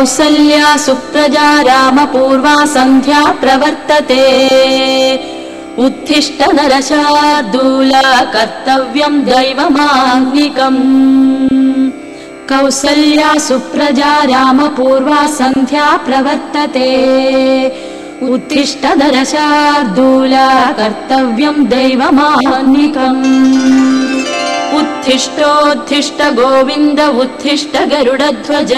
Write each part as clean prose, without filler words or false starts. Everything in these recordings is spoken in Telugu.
कौसल्या सुप्रजा रामपूर्वा सन्ध्या प्रवर्तते उत्तिष्ठ नरशार्दूल कर्तव्यं दैवमान्निकम् कौसल्या सुप्रजा रामपूर्वा सन्ध्या प्रवर्तते उत्तिष्ठ नरशार्दूल कर्तव्यं दैवमान्निकम् उत्तिष्ठोत्तिष्ठ गोविन्द उत्तिष्ठ गरुडध्वज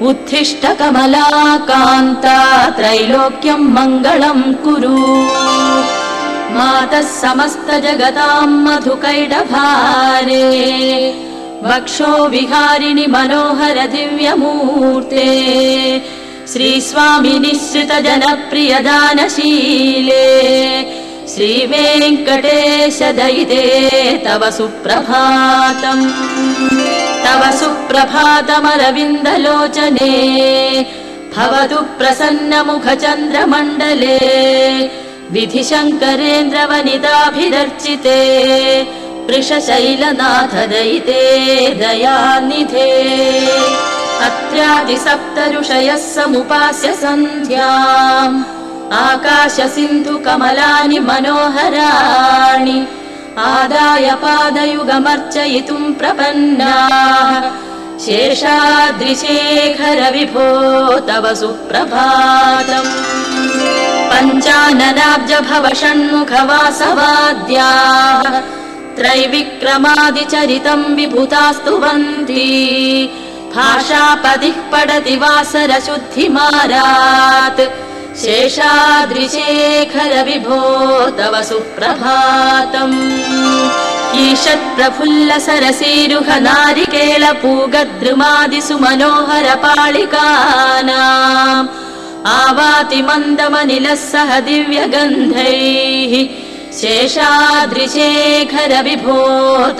उत्तिष्ठ कमलाकान्ता त्रैलोक्यं मङ्गलं कुरु मातः समस्त जगतां मधुकैटभारे वक्षो विहारिणि मनोहर दिव्यमूर्ते श्रीस्वामि निःसृत जनप्रिय दानशीले श्रीवेङ्कटेश दयिते तव सुप्रभातम् तव सुप्रभातमरविन्दलोचने भवतु प्रसन्नमुखचन्द्रमण्डले विधिशङ्करेन्द्रवनिताभिदर्चिते वृषशैलनाथ दयिते दयानिधे अत्र्यादिसप्तऋषयः समुपास्य सन्ध्याम् आकाश सिन्धु कमलानि मनोहराणि आदाय पादयुगमर्चयितुं प्रपन्नाः शेषाद्रिशेखर विभो तव सुप्रभातम् पञ्चाननाब्ज भव षण्मुख वासवाद्याः त्रैविक्रमादिचरितं विभुतास्तुवन्ति भाषापदिः पठति वासरशुद्धिमारात् शेषाद्रिशेखर विभो तव सुप्रभातम् ईषत्प्रफुल्ल सरसीरुह नारिकेल पूगद्रुमादिसु मनोहर पालिकानाम् आवाति मन्दमनिलः सह दिव्यगन्धैः शेषाद्रिशेखर विभो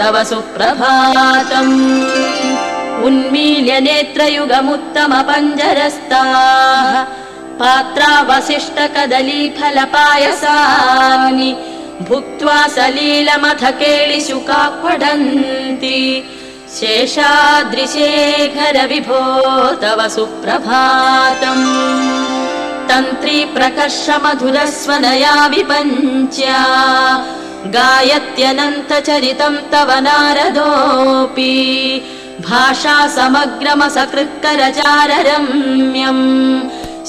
तव सुप्रभातम् उन्मील्य नेत्रयुगमुत्तम पञ्जरस्ताः पात्रावशिष्ट कदलीफलपायसानि भुक्त्वा सलीलमथ केलिशुकाक्वडन्ति शेषाद्रिशेखर विभो तव सुप्रभातम् तन्त्री प्रकर्ष मधुरस्वनया विपञ्च्या गायत्यनन्तचरितं तव नारदोऽपि भाषा समग्रमसकृत्करचाररम्यम्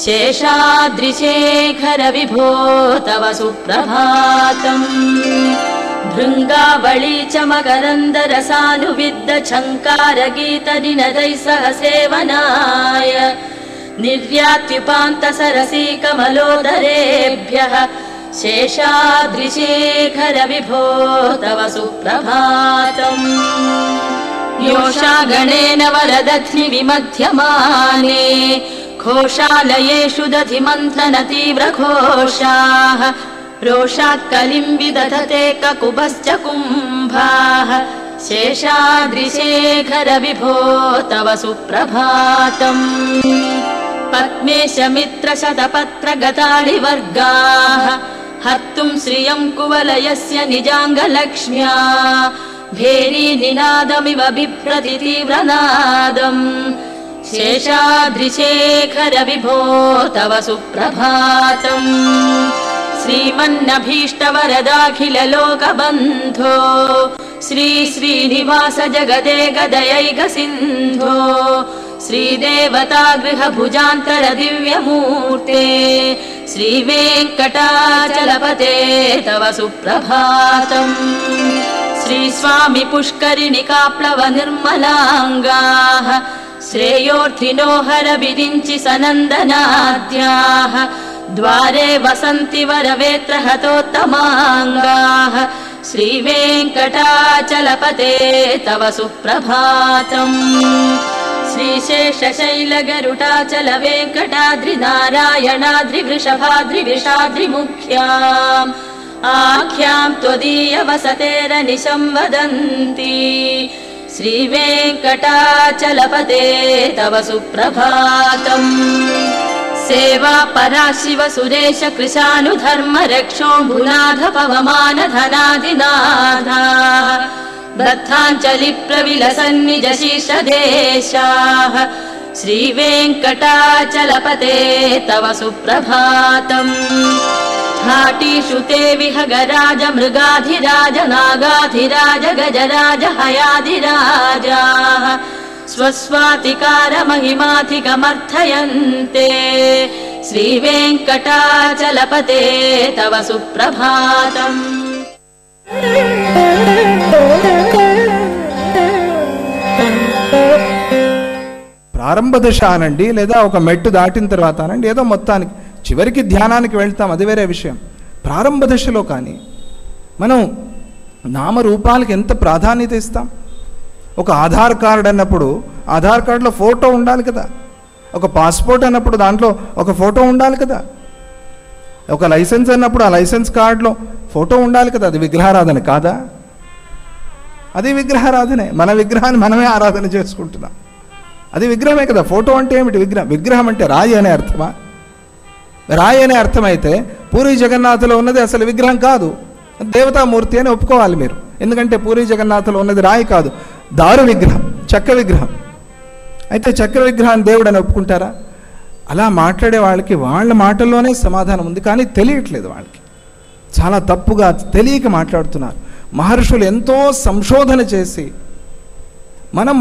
शेषाद्रिशेखर विभो तव सुप्रभातम् भृङ्गावळी च मकरन्दरसानुविद्ध छङ्कारगीतनिनदैः सह सेवनाय निर्यात्युपान्त सरसी कमलोदरेभ्यः शेषाद्रिशेखर विभो तव सुप्रभातम् योषा गणेन वरदध्नि विमध्यमाने घोषालयेषु दधिमन्थन तीव्रघोषाः रोषात् कलिं विदधते ककुभश्च कुम्भाः शेषाद्रिशेखर विभो तव सुप्रभातम् पद्मेश मित्र शतपत्र गतालिवर्गाः हर्तुं श्रियं कुवलयस्य निजाङ्गलक्ष्म्या भेरी निनादमिव बिभ्रति तीव्रनादम् शेषाद्रिशेखर विभो तव सुप्रभातम् श्रीमन्नभीष्टवरदाखिल लोकबन्धो श्री श्रीनिवास जगदे गदयैक सिन्धो श्रीदेवतागृह भुजान्तर दिव्यमूर्ते श्रीवेङ्कटाचलपते तव सुप्रभातम् श्रीस्वामि पुष्करिणि काप्लव निर्मलाङ्गाः श्रेयोर्थिनो हर विरिञ्चि सनन्दनाद्याः द्वारे वसन्ति वरवेत्र हतोत्तमाङ्गाः श्रीवेङ्कटाचलपते तव सुप्रभातम् श्रीशेषशैलगरुडाचल वेङ्कटाद्रिनारायणाद्रिवृषभाद्रिविषाद्रिमुख्याम् आख्यां त्वदीय वसतेरनिशं वदन्ति श्रीवेङ्कटाचलपते तव सुप्रभातम् सेवा परा शिव सुरेश कृशानुधर्म रक्षोऽम्बुनाथ पवमान धनाधिनाथाः बद्धाञ्जलि प्रविलसन् निज शीर्षदेशाः श्रीवेङ्कटाचलपते तव सुप्रभातम् घाटीषु ते विहगराज मृगाधिराज नागाधिराज गजराज हयाधिराजाः स्वस्वातिकार महिमाधिकमर्थयन्ते श्रीवेङ्कटाचलपते तव सुप्रभातम् ప్రారంభ దశ అనండి లేదా ఒక మెట్టు దాటిన తర్వాత అనండి ఏదో మొత్తానికి చివరికి ధ్యానానికి వెళ్తాం, అది వేరే విషయం. ప్రారంభ దశలో కానీ మనం నామరూపాలకి ఎంత ప్రాధాన్యత ఇస్తాం. ఒక ఆధార్ కార్డ్ అన్నప్పుడు ఆధార్ కార్డులో ఫోటో ఉండాలి కదా, ఒక పాస్పోర్ట్ అన్నప్పుడు దాంట్లో ఒక ఫోటో ఉండాలి కదా, ఒక లైసెన్స్ అన్నప్పుడు ఆ లైసెన్స్ కార్డులో ఫోటో ఉండాలి కదా. అది విగ్రహారాధన కాదా? అది విగ్రహారాధనే. మన విగ్రహాన్ని మనమే ఆరాధన చేసుకుంటున్నాం, అది విగ్రహమే కదా. ఫోటో అంటే ఏమిటి? విగ్రహం. విగ్రహం అంటే రాయి అనే అర్థమా? రాయి అనే అర్థమైతే పూరీ జగన్నాథులో ఉన్నది అసలు విగ్రహం కాదు, దేవతామూర్తి అని ఒప్పుకోవాలి మీరు. ఎందుకంటే పూరీ జగన్నాథులో ఉన్నది రాయి కాదు, దారు విగ్రహం, చెక్క విగ్రహం. అయితే చక్ర విగ్రహాన్ని దేవుడు అని ఒప్పుకుంటారా? అలా మాట్లాడే వాళ్ళకి వాళ్ళ మాటల్లోనే సమాధానం ఉంది, కానీ తెలియట్లేదు వాళ్ళకి. చాలా తప్పుగా తెలియక మాట్లాడుతున్నారు. మహర్షులు ఎంతో సంశోధన చేసి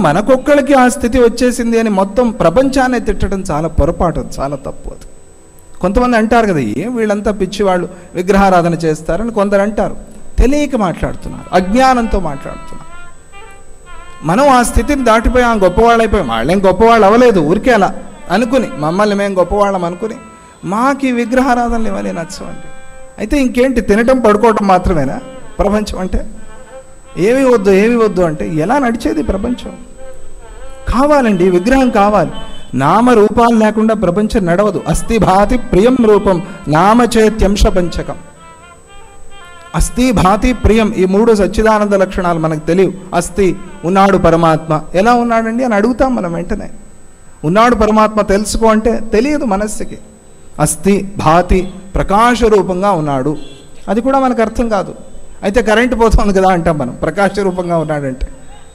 మనకొక్కడికి ఆ స్థితి వచ్చేసింది అని మొత్తం ప్రపంచాన్ని తిట్టడం చాలా పొరపాటు, చాలా తప్పు. అది కొంతమంది అంటారు కదా, ఏం వీళ్ళంతా పిచ్చివాళ్ళు విగ్రహారాధన చేస్తారని కొందరు అంటారు. తెలియక మాట్లాడుతున్నారు, అజ్ఞానంతో మాట్లాడుతున్నారు. మనం ఆ స్థితిని దాటిపోయాం, గొప్పవాళ్ళు అయిపోయాం. వాళ్ళేం గొప్పవాళ్ళు అవ్వలేదు, ఊరికే అలా అనుకుని మమ్మల్ని మేము గొప్పవాళ్ళం అనుకుని మాకు ఈ విగ్రహారాధనలు ఇవన్నీ నచ్చవండి. అయితే ఇంకేంటి, తినటం పడుకోవటం మాత్రమేనా ప్రపంచం అంటే? ఏవి వద్దు అంటే ఎలా నడిచేది ప్రపంచం? కావాలండి, విగ్రహం కావాలి. నామరూపాలు లేకుండా ప్రపంచం నడవదు. అస్థి భాతి ప్రియం రూపం నామచేత్యంశ పంచకం. అస్థి భాతి ప్రియం, ఈ మూడు సచ్చిదానంద లక్షణాలు మనకు తెలియవు. అస్థి ఉన్నాడు పరమాత్మ, ఎలా ఉన్నాడండి అని అడుగుతాం మనం వెంటనే. ఉన్నాడు పరమాత్మ తెలుసుకో అంటే తెలియదు మనస్సుకి. అస్థి భాతి ప్రకాశ రూపంగా ఉన్నాడు, అది కూడా మనకు అర్థం కాదు. అయితే కరెంటు పోతుంది కదా అంటాం మనం, ప్రకాశ రూపంగా ఉన్నాడంటే.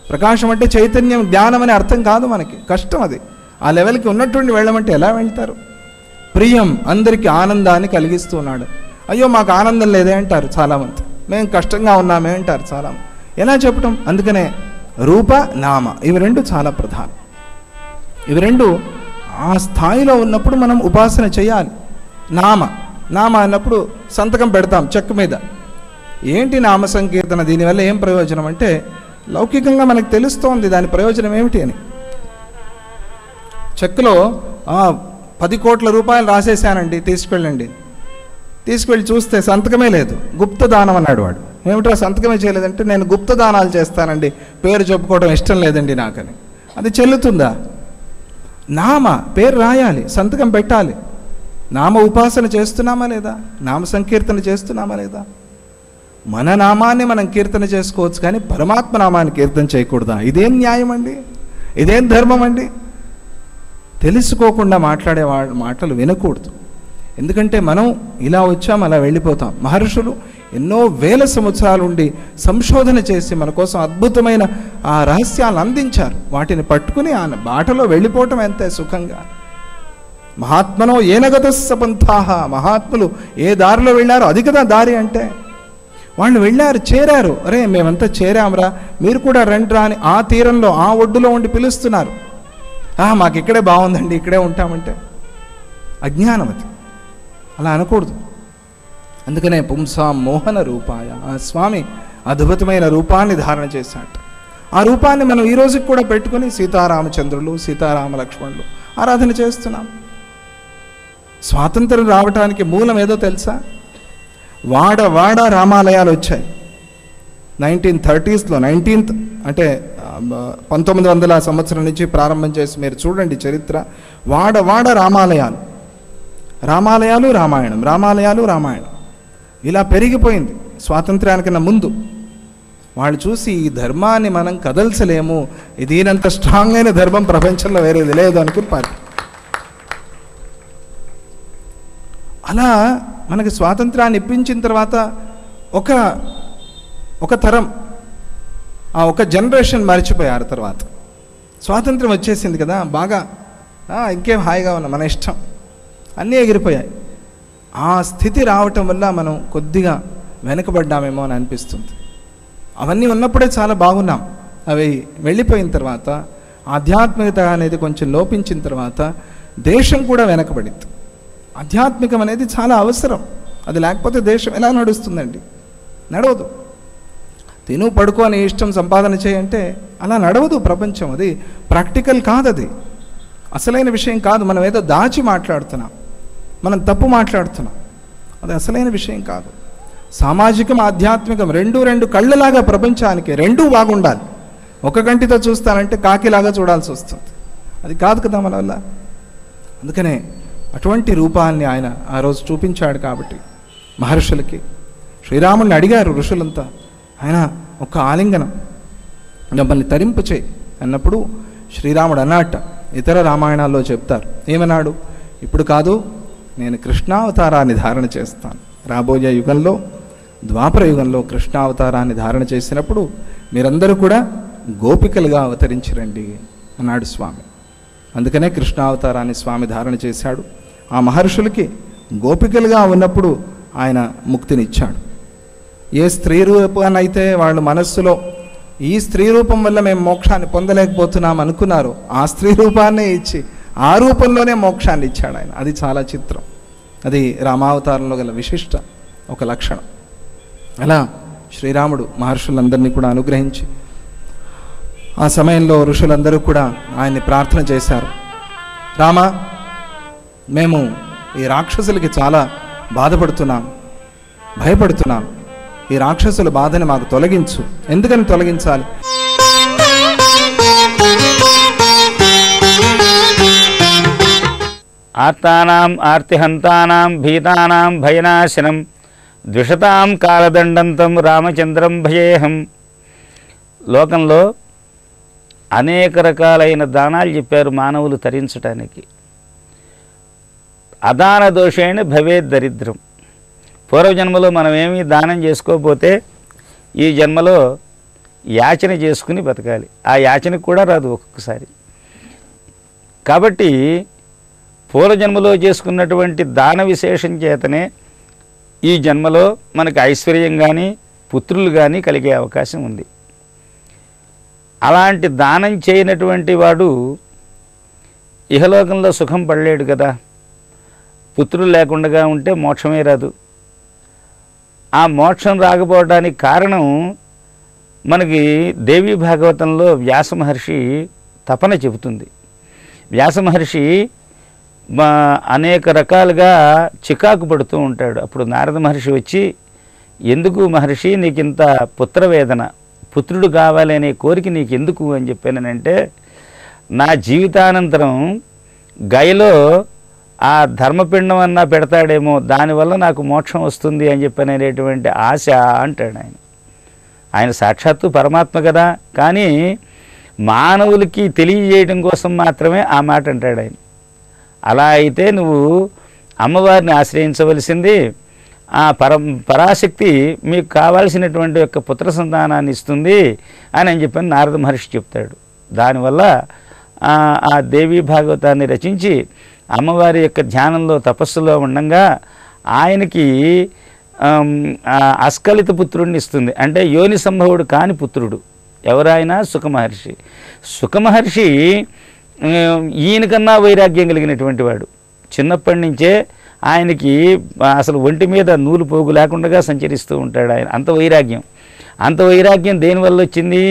ప్రకాశం అంటే చైతన్యం, జ్ఞానం అనే అర్థం కాదు మనకి, కష్టం అది. ఆ లెవెల్కి ఉన్నటువంటి వెళ్ళమంటే ఎలా వెళ్తారు? ప్రియం, అందరికీ ఆనందాన్ని కలిగిస్తూ ఉన్నాడు. అయ్యో మాకు ఆనందం లేదే అంటారు చాలామంది, మేము కష్టంగా ఉన్నామే అంటారు చాలామంది. ఎలా చెప్పటం? అందుకనే రూప నామ ఇవి రెండు చాలా ప్రధానం. ఇవి రెండు ఆ స్థాయిలో ఉన్నప్పుడు మనం ఉపాసన చేయాలి. నామ అన్నప్పుడు సంతకం పెడతాం చెక్ మీద. ఏంటి నామ సంకీర్తన, దీనివల్ల ఏం ప్రయోజనం అంటే లౌకికంగా మనకు తెలుస్తోంది దాని ప్రయోజనం ఏమిటి అని. చెక్లో 10 కోట్ల రూపాయలు రాసేసానండి, తీసుకెళ్ళి చూస్తే సంతకమే లేదు, గుప్త దానం అన్నాడు వాడు. ఏమిట్రా సంతకమే చేయలేదంటే, నేను గుప్త దానాలు చేస్తానండి, పేరు చెప్పుకోవడం ఇష్టం లేదండి నాకని. అది చెల్లుతుందా? నామ పేరు రాయాలి, సంతకం పెట్టాలి. నామ ఉపాసన చేస్తున్నామా లేదా? నామ సంకీర్తన చేస్తున్నామా లేదా? మన నామాన్ని మనం కీర్తన చేసుకోవచ్చు, కానీ పరమాత్మ నామాన్ని కీర్తన చేయకూడదా? ఇదేం న్యాయం అండి? ఇదేం ధర్మం అండి? తెలుసుకోకుండా మాట్లాడే మాటలు వినకూడదు. ఎందుకంటే మనం ఇలా వచ్చాం, అలా వెళ్ళిపోతాం. మహర్షులు ఎన్నో వేల సంవత్సరాలు ఉండి సంశోధన చేసి మన కోసం అద్భుతమైన ఆ రహస్యాలను అందించారు. వాటిని పట్టుకుని ఆ బాటలో వెళ్ళిపోవటం ఎంతే సుఖంగా. మహాత్మనో ఏనగతస్స పంథాః, మహాత్ములు ఏ దారిలో వెళ్ళారో అది కదా దారి అంటే. వాళ్ళు వెళ్ళారు, చేరారు. అరే మేమంతా చేరాంరా, మీరు కూడా రండిరా అని ఆ తీరంలో ఆ ఒడ్డులో ఉండి పిలుస్తున్నారు. మాకు ఇక్కడే బాగుందండి, ఇక్కడే ఉంటామంటే అజ్ఞానం అది. అలా అనకూడదు. అందుకనే పుంసాం మోహన రూపాయ, ఆ స్వామి అద్భుతమైన రూపాన్ని ధారణ చేశాడు. ఆ రూపాన్ని మనం ఈ రోజుకి కూడా పెట్టుకుని సీతారామచంద్రులు, సీతారామ లక్ష్మణులు ఆరాధన చేస్తున్నాం. స్వాతంత్రం రావటానికి మూలం ఏదో తెలుసా? వాడ రామాలయాలు వచ్చాయి 1930sలో. 19th అంటే 1900 సంవత్సరం నుంచి ప్రారంభం చేసి మీరు చూడండి చరిత్ర. వాడ రామాలయాలు, రామాయణం ఇలా పెరిగిపోయింది స్వాతంత్ర్యానికన్నా ముందు. వాళ్ళు చూసి ఈ ధర్మాన్ని మనం కదల్చలేము, దీనంత స్ట్రాంగ్ అయిన ధర్మం ప్రపంచంలో వేరేది లేదు అనుకుని అలా మనకి స్వాతంత్రాన్ని ఇప్పించిన తర్వాత ఒక తరం, ఒక జనరేషన్ మర్చిపోయారు. తర్వాత స్వాతంత్రం వచ్చేసింది కదా, బాగా ఇంకేం హాయిగా ఉన్నా, మన ఇష్టం, అన్నీ ఎగిరిపోయాయి. ఆ స్థితి రావటం వల్ల మనం కొద్దిగా వెనకబడ్డామేమో అని అనిపిస్తుంది. అవన్నీ ఉన్నప్పుడే చాలా బాగున్నాం. అవి వెళ్ళిపోయిన తర్వాత, ఆధ్యాత్మికత అనేది కొంచెం లోపించిన తర్వాత దేశం కూడా వెనకబడింది. ఆధ్యాత్మికం అనేది చాలా అవసరం. అది లేకపోతే దేశం ఎలా నడుస్తుందండి? నడవదు. తిను పడుకో అని ఇష్టం సంపాదన చేయంటే అలా నడవదు ప్రపంచం. అది ప్రాక్టికల్ కాదు, అది అసలైన విషయం కాదు. మనం ఏదో దాచి మాట్లాడుతున్నాం, మనం తప్పు మాట్లాడుతున్నాం. అది అసలైన విషయం కాదు. సామాజికం, ఆధ్యాత్మికం రెండు కళ్ళలాగా ప్రపంచానికి రెండూ బాగుండాలి. ఒక కంటితో చూస్తానంటే కాకిలాగా చూడాల్సి వస్తుంది. అది కాదు కదా మన వల్ల. అందుకనే అటువంటి రూపాన్ని ఆయన ఆ రోజు చూపించాడు. కాబట్టి మహర్షులకి శ్రీరాముడిని అడిగారు ఋషులంతా, ఆయన ఒక్క ఆలింగనం మమ్మల్ని తరింపు చేయి అన్నప్పుడు శ్రీరాముడు అన్నట్ట. ఇతర రామాయణాల్లో చెప్తారు, ఏమన్నాడు? ఇప్పుడు కాదు, నేను కృష్ణావతారాన్ని ధారణ చేస్తాను. రాబోయే యుగంలో, ద్వాపర యుగంలో కృష్ణావతారాన్ని ధారణ చేసినప్పుడు మీరందరూ కూడా గోపికలుగా అవతరించిరండి అన్నాడు స్వామి. అందుకనే కృష్ణావతారాన్ని స్వామి ధారణ చేశాడు. ఆ మహర్షులకి గోపికలుగా ఉన్నప్పుడు ఆయన ముక్తినిచ్చాడు. ఏ స్త్రీ రూపాన్నైతే వాళ్ళు మనస్సులో ఈ స్త్రీ రూపం వల్ల మేము మోక్షాన్ని పొందలేకపోతున్నాం అనుకున్నారు, ఆ స్త్రీ రూపాన్నే ఇచ్చి ఆ రూపంలోనే మోక్షాన్ని ఇచ్చాడు ఆయన. అది చాలా చిత్రం. అది రామావతారంలో గల విశిష్ట ఒక లక్షణం. అలా శ్రీరాముడు మహర్షులందరినీ కూడా అనుగ్రహించి, ఆ సమయంలో ఋషులందరూ కూడా ఆయన్ని ప్రార్థన చేశారు. రామ, మేము ఈ రాక్షసులకి చాలా బాధపడుతున్నాం, భయపడుతున్నాం. ఈ రాక్షసుల బాధని మాకు తొలగించు. ఎందుకని తొలగించాలి? ఆర్తానాం ఆర్తిహంతానాం భీతానాం భయనాశనం ద్విషతాం కాలదండంతం రామచంద్రం భయేహం. లోకంలో అనేక రకాలైన దానాలు చెప్పారు మానవులు తరించటానికి. అదాన దోషేణ భవేద్ దరిద్రం. పూర్వజన్మలో మనం ఏమీ దానం చేసుకోకపోతే ఈ జన్మలో యాచన చేసుకుని బతకాలి. ఆ యాచనకు కూడా రాదు ఒక్కొక్కసారి. కాబట్టి పూర్వజన్మలో చేసుకున్నటువంటి దాన విశేషం చేతనే ఈ జన్మలో మనకు ఐశ్వర్యం కానీ పుత్రులు కానీ కలిగే అవకాశం ఉంది. అలాంటి దానం చేయనటువంటి వాడు ఇహలోకంలో సుఖం పడలేడు కదా. పుత్రులు లేకుండా ఉంటే మోక్షమే రాదు. ఆ మోక్షం రాకపోవడానికి కారణం మనకి దేవీ భాగవతంలో వ్యాస మహర్షి తపన చెబుతుంది. వ్యాస మహర్షి అనేక రకాలుగా చికాకు పడుతూ ఉంటాడు. అప్పుడు నారద మహర్షి వచ్చి, ఎందుకు మహర్షి నీకింత పుత్రవేదన, పుత్రుడు కావాలనే కోరిక నీకెందుకు అని చెప్పానంటే, నా జీవితానంతరం గయలో ఆ ధర్మపిండం అన్నా పెడతాడేమో, దానివల్ల నాకు మోక్షం వస్తుంది అని చెప్పనేటువంటి ఆశ అంటాడు ఆయన. ఆయన సాక్షాత్తు పరమాత్మ కదా, కానీ మానవులకి తెలియజేయడం కోసం మాత్రమే ఆ మాట అంటాడు ఆయన. అలా అయితే నువ్వు అమ్మవారిని ఆశ్రయించవలసింది. ఆ పరాశక్తి మీకు కావాల్సినటువంటి యొక్క పుత్ర సంతానాన్ని ఇస్తుంది అని చెప్పని నారద మహర్షి చెప్తాడు. దానివల్ల ఆ దేవీ భాగవతాన్ని రచించి అమ్మవారి యొక్క ధ్యానంలో తపస్సులో ఉండగా ఆయనకి అస్కలిత పుత్రుడిని ఇస్తుంది. అంటే యోని సంభవుడు కాని పుత్రుడు. ఎవరైనా సుఖమహర్షి. సుఖమహర్షి ఈయనకన్నా వైరాగ్యం కలిగినటువంటి వాడు. చిన్నప్పటి నుంచే ఆయనకి అసలు ఒంటి మీద నూలు పోగు లేకుండా సంచరిస్తూ ఉంటాడు ఆయన. అంత వైరాగ్యం దేనివల్ల వచ్చింది?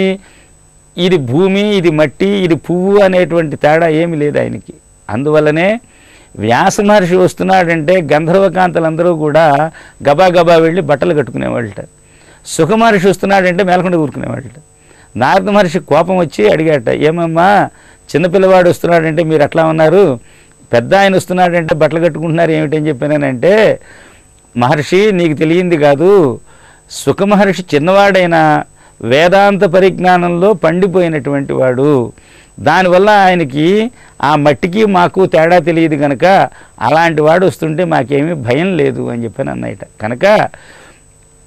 ఇది భూమి, ఇది మట్టి, ఇది పువ్వు అనేటువంటి తేడా ఏమీ లేదు ఆయనకి. అందువల్లనే వ్యాస మహర్షి వస్తున్నాడంటే గంధర్వకాంతలందరూ కూడా గబా గబా వెళ్ళి బట్టలు కట్టుకునేవాళ్ళట. సుఖమహర్షి వస్తున్నాడంటే మేలకుండా ఊరుకునేవాళ్ళట. నారద మహర్షి కోపం వచ్చి అడిగాట, ఏమమ్మా చిన్నపిల్లవాడు వస్తున్నాడంటే మీరు అట్లా ఉన్నారు, పెద్ద ఆయన వస్తున్నాడంటే బట్టలు కట్టుకుంటున్నారు ఏమిటని చెప్పానంటే, మహర్షి నీకు తెలియంది కాదు, సుఖమహర్షి చిన్నవాడైన వేదాంత పరిజ్ఞానంలో పండిపోయినటువంటి వాడు. దానివల్ల ఆయనకి ఆ మట్టికి మాకు తేడా తెలియదు కనుక అలాంటి వాడు వస్తుంటే మాకేమీ భయం లేదు అని చెప్పాను అన్నయ్యట. కనుక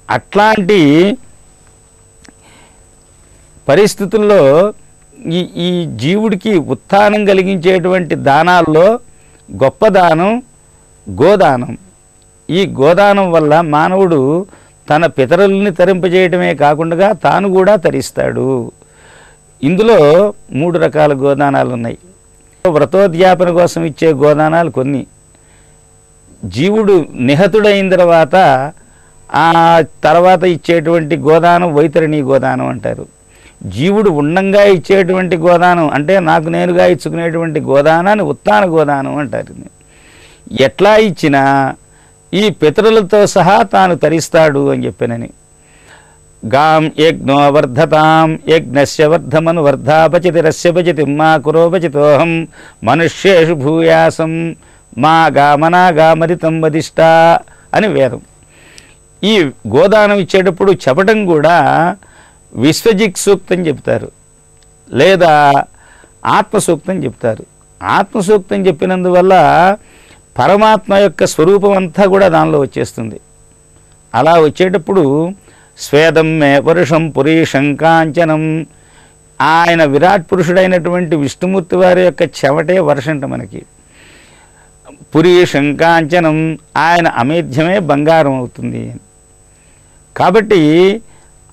అట్లాంటి పరిస్థితుల్లో ఈ జీవుడికి ఉత్థానం కలిగించేటువంటి దానాల్లో గొప్ప దానం గోదానం. ఈ గోదానం వల్ల మానవుడు తన పితరుల్ని తరింపజేయటమే కాకుండా తాను కూడా తరిస్తాడు. ఇందులో 3 రకాల గోదానాలు ఉన్నాయి. వ్రతోద్యాపన కోసం ఇచ్చే గోదానాలు కొన్ని. జీవుడు నిహతుడైన తర్వాత ఇచ్చేటువంటి గోదానం వైతరణి గోదానం అంటారు. జీవుడు ఉండంగా ఇచ్చేటువంటి గోదానం అంటే నాకు నేనుగా ఇచ్చుకునేటువంటి గోదానాన్ని ఉత్తాన గోదానం అంటారు. ఎట్లా ఇచ్చినా ఈ పితరులతో సహా తాను తరిస్తాడు అని చెప్పానని. గాం యజ్ఞో వర్ధతాం యజ్ఞస్య వర్ధమను వర్ధాపచితిరస్య పచితి మా కురోపచితోహం మనుష్యేషు భూయాసం మా గామనాగామరితం వదిష్ట అని వేదం. ఈ గోదానం ఇచ్చేటప్పుడు చెప్పటం కూడా విశ్వజిక్ సూక్తం చెప్తారు, లేదా ఆత్మసూక్తం చెప్తారు. ఆత్మసూక్తం చెప్పినందువల్ల పరమాత్మ యొక్క స్వరూపం అంతా కూడా దానిలో వచ్చేస్తుంది. అలా వచ్చేటప్పుడు స్వేదం మే పురుషం పురీషం కాంచనం, ఆయన విరాట్ పురుషుడైనటువంటి విష్ణుమూర్తి వారి యొక్క చెమటే వర్షంట మనకి. పురీషం కాంచనం, ఆయన అమేధ్యమే బంగారం అవుతుంది. కాబట్టి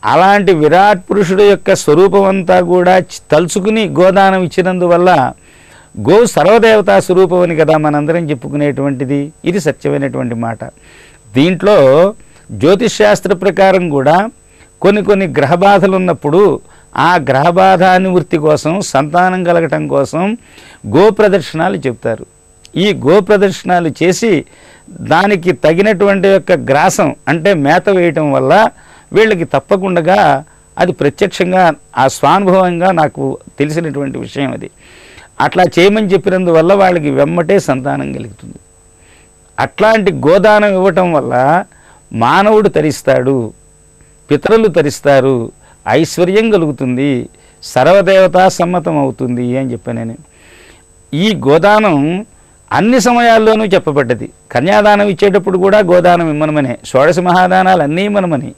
అలాంటి విరాట్ పురుషుడు యొక్క స్వరూపం అంతా కూడా తలుచుకుని గోదానం ఇచ్చినందువల్ల గో సర్వదేవతా స్వరూపం అని కదా మనందరం చెప్పుకునేటువంటిది. ఇది సత్యమైనటువంటి మాట. దీంట్లో జ్యోతిష్శాస్త్ర ప్రకారం కూడా కొన్ని గ్రహబాధలు ఉన్నప్పుడు ఆ గ్రహబాధ నివృత్తి కోసం, సంతానం కలగటం కోసం గోప్రదర్శనాలు చెప్తారు. ఈ గోప్రదర్శనాలు చేసి దానికి తగినటువంటి యొక్క గ్రాసం అంటే మేత వేయటం వల్ల వీళ్ళకి తప్పకుండా అది ప్రత్యక్షంగా ఆ స్వానుభవంగా నాకు తెలిసినటువంటి విషయం అది. అట్లా చేయమని చెప్పినందువల్ల వాళ్ళకి వెమ్మటే సంతానం కలుగుతుంది. అట్లాంటి గోదానం ఇవ్వటం వల్ల మానవుడు తరిస్తాడు, పితరులు తరిస్తారు, ఐశ్వర్యం కలుగుతుంది, సర్వదేవతా సమ్మతం అవుతుంది అని చెప్పాను నేను. ఈ గోదానం అన్ని సమయాల్లోనూ చెప్పబడ్డది. కన్యాదానం ఇచ్చేటప్పుడు కూడా గోదానం ఇమ్మనమనే, షోడశ మహాదానాలు అన్నీ ఇమ్మనమని,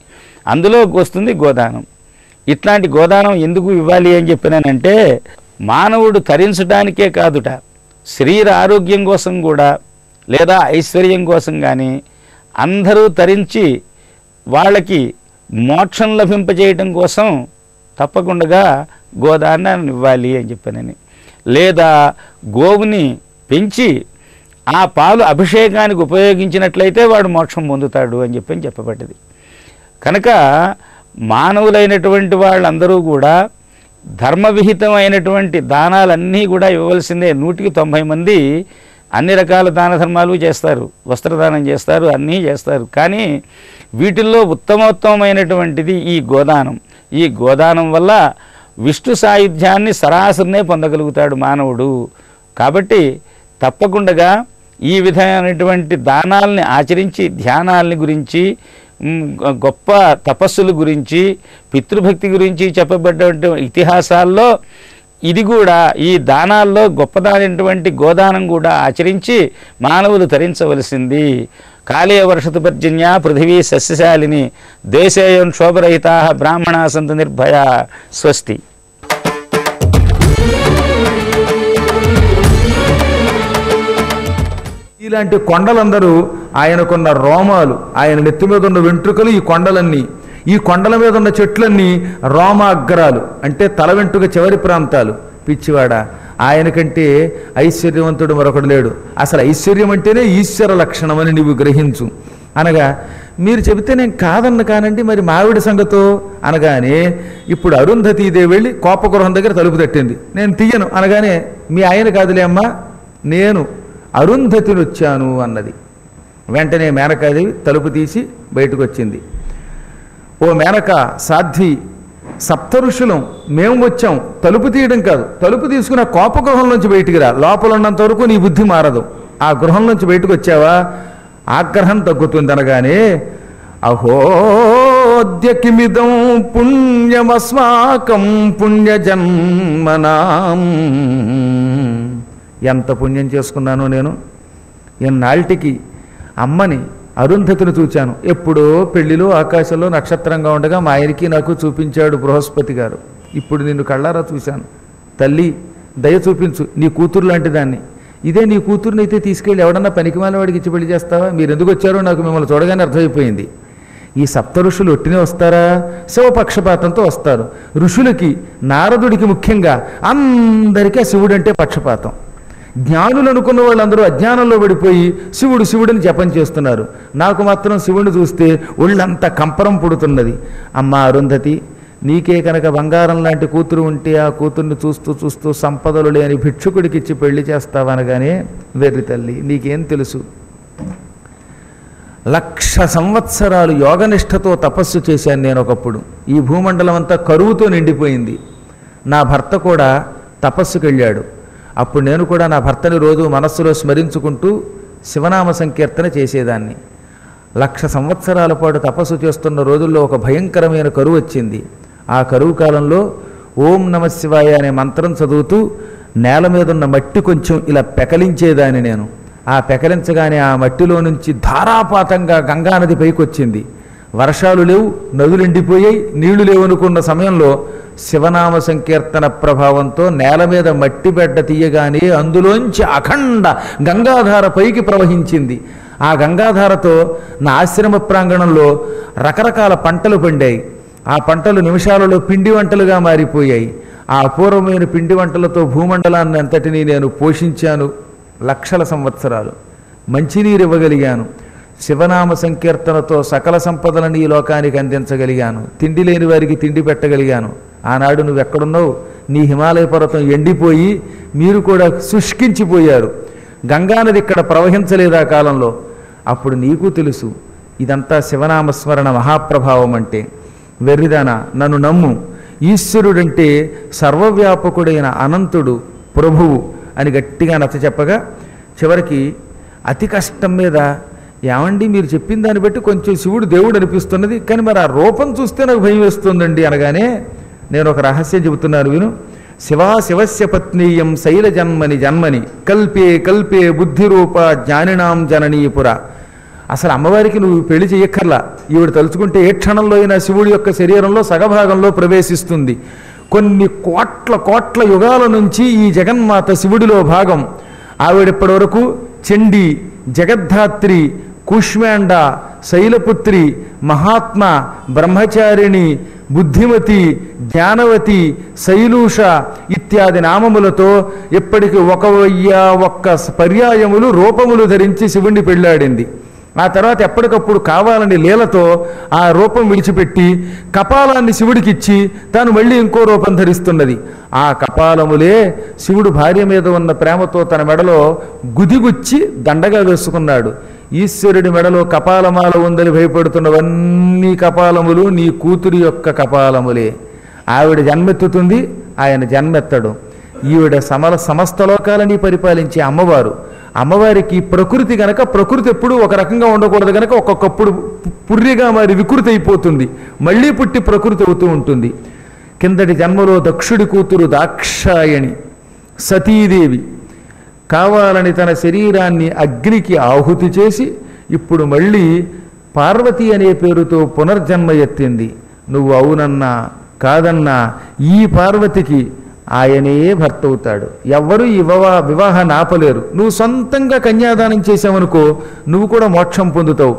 అందులో వస్తుంది గోదానం. ఇట్లాంటి గోదానం ఎందుకు ఇవ్వాలి అని చెప్పినానంటే మానవుడు తరించడానికే కాదుట, శరీర ఆరోగ్యం కోసం కూడా లేదా ఐశ్వర్యం కోసం కానీ అందరూ తరించి వాళ్ళకి మోక్షం లభింపజేయటం కోసం తప్పకుండా గోదానాన్ని ఇవ్వాలి అని చెప్పానని. లేదా గోవుని పెంచి ఆ పాలు అభిషేకానికి ఉపయోగించినట్లయితే వాడు మోక్షం పొందుతాడు అని చెప్పబడ్డది. కనుక మానవులైనటువంటి వాళ్ళందరూ కూడా ధర్మవిహితమైనటువంటి దానాలన్నీ కూడా ఇవ్వవలసిందే. 190 మంది అన్ని రకాల దాన ధర్మాలు చేస్తారు, వస్త్రదానం చేస్తారు, అన్నీ చేస్తారు. కానీ వీటిల్లో ఉత్తమోత్తమైనటువంటిది ఈ గోదానం. ఈ గోదానం వల్ల విష్ణు సాయుధ్యాన్ని సరాసరినే పొందగలుగుతాడు మానవుడు. కాబట్టి తప్పకుండా ఈ విధమైనటువంటి దానాల్ని ఆచరించి ధ్యానాల్ని గురించి, గొప్ప తపస్సుల గురించి, పితృభక్తి గురించి చెప్పబడ్డ ఇతిహాసాల్లో ఇది కూడా ఈ దానాల్లో గొప్పదానటువంటి గోదానం కూడా ఆచరించి మానవులు తరించవలసింది. కాళే వర్షతు పర్జన్య పృథివీ సస్యశాలిని దేశేయం శోభరహితా బ్రాహ్మణా సంతు నిర్భయ. స్వస్తి. ఇలాంటి కొండలందరూ ఆయనకున్న రోమాలు, ఆయన నెత్తి మీద ఉన్న వెంట్రుకలు, ఈ కొండలన్నీ, ఈ కొండల మీద ఉన్న చెట్లన్నీ రోమాగ్రాలు అంటే తల వెంట్రుక చివరి ప్రాంతాలు. పిచ్చివాడ, ఆయన కంటే ఐశ్వర్యవంతుడు మరొకడు లేడు. అసలు ఐశ్వర్యం అంటేనే ఈశ్వర లక్షణం అని నీవు గ్రహించు అనగా, మీరు చెబితే నేను కాదన్న కానండి, మరి మావిడి సంగతో అనగానే ఇప్పుడు అరుంధతీదేవి వెళ్ళి కోపగృహం దగ్గర తలుపు తట్టింది. నేను తీయను అనగానే, మీ ఆయన కాదులే అమ్మా, నేను అరుంధతిని వచ్చాను అన్నది. వెంటనే మేనకాదేవి తలుపు తీసి బయటకు వచ్చింది. ఓ మేనక, సాధ్వి, సప్త ఋషులం మేము వచ్చాం, తలుపు తీయడం కాదు, తలుపు తీసుకుని ఆ కోపగృహంలోంచి బయటికి రా, లోపల ఉన్నంత వరకు నీ బుద్ధి మారదు, ఆ గృహంలోంచి బయటకు వచ్చావా ఆగ్రహం తగ్గుతుంది అనగానే, అహోద్యకిమిదం పుణ్యమస్మాకం పుణ్యజన్మనాం, ఎంత పుణ్యం చేసుకున్నానో నేను. ఎన్నాళ్ళకి అమ్మని అరుంధతిని చూచాను, ఎప్పుడో పెళ్లిలో ఆకాశంలో నక్షత్రంగా ఉండగా మా ఆయనకి నాకు చూపించాడు బృహస్పతి గారు. ఇప్పుడు నిన్ను కళ్ళారా చూశాను, తల్లి దయ చూపించు, నీ కూతురు లాంటి దాన్ని, ఇదే నీ కూతురుని అయితే తీసుకెళ్ళి ఎవడన్నా పనికిమాల వాడికి ఇచ్చి పెళ్లి చేస్తావా? మీరు ఎందుకు వచ్చారో నాకు మిమ్మల్ని చూడగానే అర్థమైపోయింది. ఈ సప్త ఋషులు ఒట్టినే వస్తారా? శివపక్షపాతంతో వస్తారు. ఋషులకి, నారదుడికి ముఖ్యంగా అందరికీ శివుడు అంటే పక్షపాతం. జ్ఞానులు అనుకున్న వాళ్ళందరూ అజ్ఞానంలో పడిపోయి శివుడు శివుడిని జపం చేస్తున్నారు. నాకు మాత్రం శివుడిని చూస్తే ఒళ్ళంతా కంపరం పుడుతున్నది. అమ్మ అరుంధతి, నీకే కనుక బంగారం లాంటి కూతురు ఉంటే ఆ కూతుర్ని చూస్తూ చూస్తూ సంపదలు లేని భిక్షుకుడికి ఇచ్చి పెళ్లి చేస్తావనగానే, వెర్రి తల్లి నీకేం తెలుసు, 1,00,000 సంవత్సరాలు యోగనిష్టతో తపస్సు చేశాను నేను ఒకప్పుడు. ఈ భూమండలం అంతా కరువుతో నిండిపోయింది. నా భర్త కూడా తపస్సుకు వెళ్ళాడు. అప్పుడు నేను కూడా నా భర్తని రోజు మనస్సులో స్మరించుకుంటూ శివనామ సంకీర్తన చేసేదాన్ని. 1,00,000 సంవత్సరాల పాటు తపస్సు చేస్తున్న రోజుల్లో ఒక భయంకరమైన కరువు వచ్చింది. ఆ కరువు కాలంలో ఓం నమ శివాయ అనే మంత్రం చదువుతూ నేల మీద ఉన్న మట్టి కొంచెం ఇలా పెకలించేదాన్ని నేను. ఆ పెకలించగానే ఆ మట్టిలో నుంచి ధారాపాతంగా గంగానది పైకి వచ్చింది. వర్షాలు లేవు, నదులు ఎండిపోయాయి, నీళ్లు లేవు అనుకున్న సమయంలో శివనామ సంకీర్తన ప్రభావంతో నేల మీద మట్టి బెడ్డ తీయగానే అందులోంచి అఖండ గంగాధార పైకి ప్రవహించింది. ఆ గంగాధారతో నా ఆశ్రమ ప్రాంగణంలో రకరకాల పంటలు పండాయి. ఆ పంటలు నిమిషాలలో పిండి వంటలుగా మారిపోయాయి. ఆ అపూర్వమైన పిండి వంటలతో భూమండలాన్ని అంతటినీ నేను పోషించాను. 1,00,000 సంవత్సరాలు మంచినీరు ఇవ్వగలిగాను. శివనామ సంకీర్తనతో సకల సంపదలను ఈ లోకానికి అందించగలిగాను. తిండి లేని వారికి తిండి పెట్టగలిగాను. ఆనాడు నువ్వు ఎక్కడున్నావు? నీ హిమాలయ పర్వతం ఎండిపోయి మీరు కూడా శుష్కించిపోయారు. గంగానది ఇక్కడ ప్రవహించలేదు ఆ కాలంలో. అప్పుడు నీకు తెలుసు ఇదంతా శివనామస్మరణ మహాప్రభావం అంటే. వెర్రిదానా, నన్ను నమ్ము. ఈశ్వరుడంటే సర్వవ్యాపకుడైన అనంతుడు, ప్రభువు అని గట్టిగా నచ్చ చెప్పగా చివరికి అతి కష్టం మీద, ఏమండి మీరు చెప్పిన దాన్ని బట్టి కొంచెం శివుడు దేవుడు అనిపిస్తున్నది, కానీ మరి ఆ రూపం చూస్తే నాకు భయం వేస్తుందండి అనగానే నేను ఒక రహస్యం చెబుతున్నాను విను. శివస్య పత్నీయం శైల జన్మని జన్మని కల్పే కల్పే బుద్ధిరూప జ్ఞానినాం జననీపుర. అసలు అమ్మవారికి నువ్వు పెళ్లి చేయక్కర్లా. ఈవిడ తలుచుకుంటే ఏ క్షణంలో అయినా శివుడి యొక్క శరీరంలో సగభాగంలో ప్రవేశిస్తుంది. కొన్ని కోట్ల కోట్ల యుగాల నుంచి ఈ జగన్మాత శివుడిలో భాగం. ఆవిడప్పటి వరకు చండి, జగద్ధాత్రి, కూష్మాండ, శైలపుత్రి, మహాత్మ, బ్రహ్మచారిణి, బుద్ధిమతి, జ్ఞానవతి, శైలూష ఇత్యాది నామములతో ఇప్పటికి 1,001 పర్యాయములు రూపములు ధరించి శివుణ్ణి పెళ్ళాడింది. ఆ తర్వాత ఎప్పటికప్పుడు కావాలని లీలతో ఆ రూపం విడిచిపెట్టి కపాలాన్ని శివుడికిచ్చి తాను మళ్ళీ ఇంకో రూపం ధరిస్తున్నది. ఆ కపాలములే శివుడు భార్య మీద ఉన్న ప్రేమతో తన మెడలో గుదిగుచ్చి దండగా వేసుకున్నాడు. ఈశ్వరుడి మెడలో కపాలమాల ఉందని భయపడుతున్నవన్నీ కపాలములు నీ కూతురి యొక్క కపాలములే. ఆవిడ జన్మెత్తుతుంది, ఆయన జన్మెత్తడు. ఈవిడ సమస్త లోకాలని పరిపాలించే అమ్మవారు. అమ్మవారికి ప్రకృతి గనక, ప్రకృతి ఎప్పుడు ఒక రకంగా ఉండకూడదు గనక ఒక్కొక్కప్పుడు పుర్రిగా మారి వికృతి అయిపోతుంది, మళ్ళీ పుట్టి ప్రకృతి అవుతూ ఉంటుంది. కిందటి జన్మలో దక్షుడి కూతురు దాక్షాయణి సతీదేవి కావాలని తన శరీరాన్ని అగ్నికి ఆహుతి చేసి ఇప్పుడు మళ్ళీ పార్వతి అనే పేరుతో పునర్జన్మ ఎత్తింది. నువ్వు అవునన్నా కాదన్నా ఈ పార్వతికి ఆయనే భర్త అవుతాడు. ఎవ్వరూ ఈ వివాహాన్ని ఆపలేరు. నువ్వు సొంతంగా కన్యాదానం చేసావనుకో, నువ్వు కూడా మోక్షం పొందుతావు.